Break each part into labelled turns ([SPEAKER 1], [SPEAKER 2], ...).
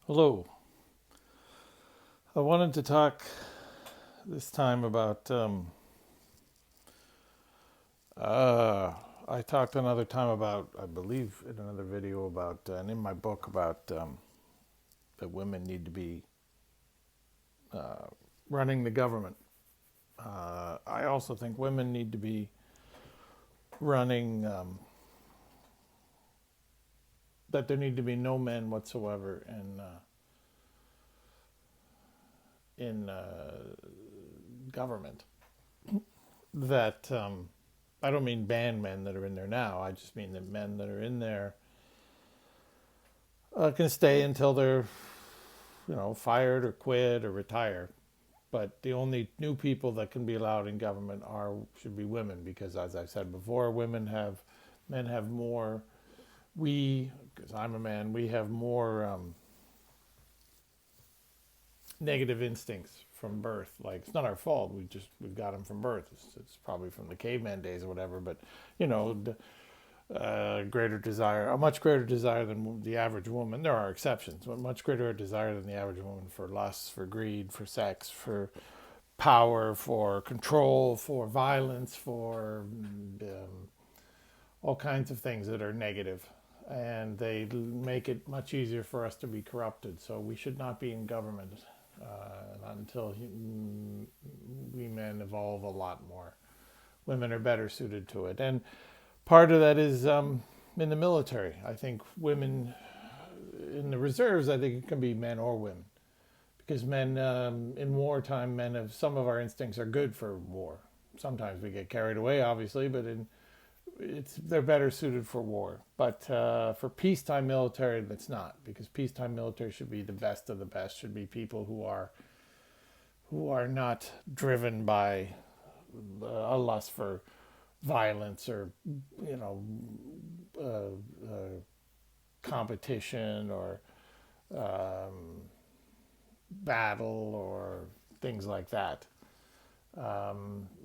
[SPEAKER 1] Hello. I wanted to talk this time about. I talked another time about, I believe, in another video about, and in my book about that women need to be running the government. I also think women need to be running. That there need to be no men whatsoever in government. That I don't mean ban men that are in there now. I just mean that men that are in there can stay until they're, fired or quit or retire. But the only new people that can be allowed in government should be women because, as I've said before, men have more. Because I'm a man, we have more negative instincts from birth. Like it's not our fault. We've got them from birth. It's probably from the caveman days or whatever. But you know, a much greater desire than the average woman. There are exceptions, but much greater desire than the average woman for lust, for greed, for sex, for power, for control, for violence, for all kinds of things that are negative. And they make it much easier for us to be corrupted. So we should not be in government until we men evolve a lot more. Women are better suited to it. And part of that is in the military. I think women in the reserves, I think it can be men or women. Because men, in wartime, men have some of our instincts are good for war. Sometimes we get carried away, obviously, but they're better suited for war. But for peacetime military, it's not, because peacetime military should be the best of the best. Should be people who are not driven by a lust for violence or you know competition or battle or things like that.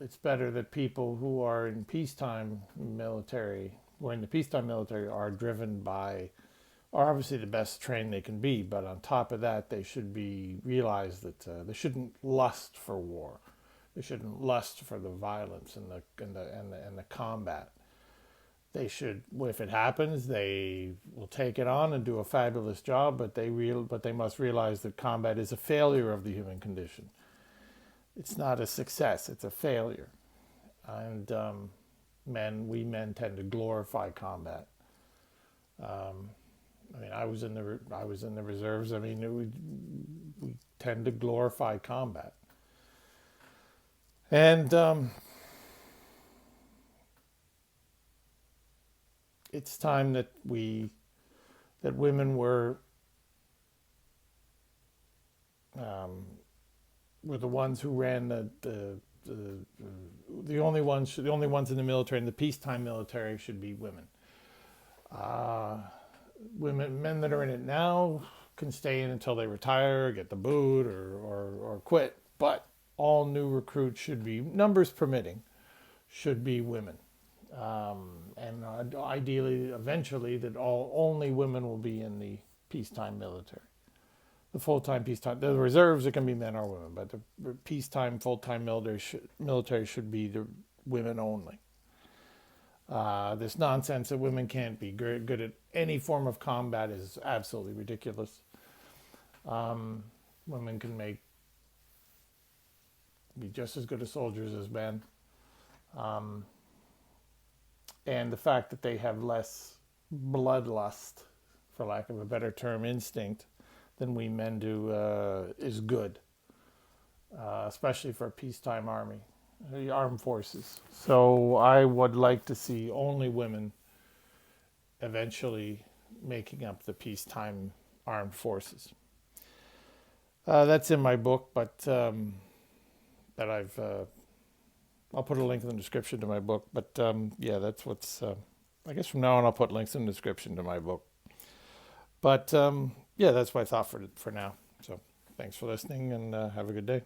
[SPEAKER 1] It's better that people who are in peacetime military, who are in the peacetime military, are driven by, are obviously the best trained they can be, but on top of that, they should be realize that they shouldn't lust for war. They shouldn't lust for the violence and the combat. They should, if it happens, they will take it on and do a fabulous job. But they must realize that combat is a failure of the human condition. It's not a success; it's a failure. And we men tend to glorify combat. I mean, I was in the reserves. I mean, we tend to glorify combat, and it's time that women were the ones who ran the only ones in the military, in the peacetime military, should be women. Men that are in it now can stay in until they retire, get the boot, or quit. But all new recruits should be, numbers permitting, should be women. And ideally, eventually, that only women will be in the peacetime military. The full-time peacetime, the reserves, it can be men or women, but the peacetime, full-time military should be the women only. This nonsense that women can't be good at any form of combat is absolutely ridiculous. Women can be just as good as soldiers as men. And the fact that they have less bloodlust, for lack of a better term, instinct, than we men do is good, especially for a peacetime army, the armed forces. So I would like to see only women eventually making up the peacetime armed forces. That's in my book, but that I'll put a link in the description to my book. But yeah, that's what's. I guess from now on I'll put links in the description to my book. But yeah, that's my thought for now. So thanks for listening and have a good day.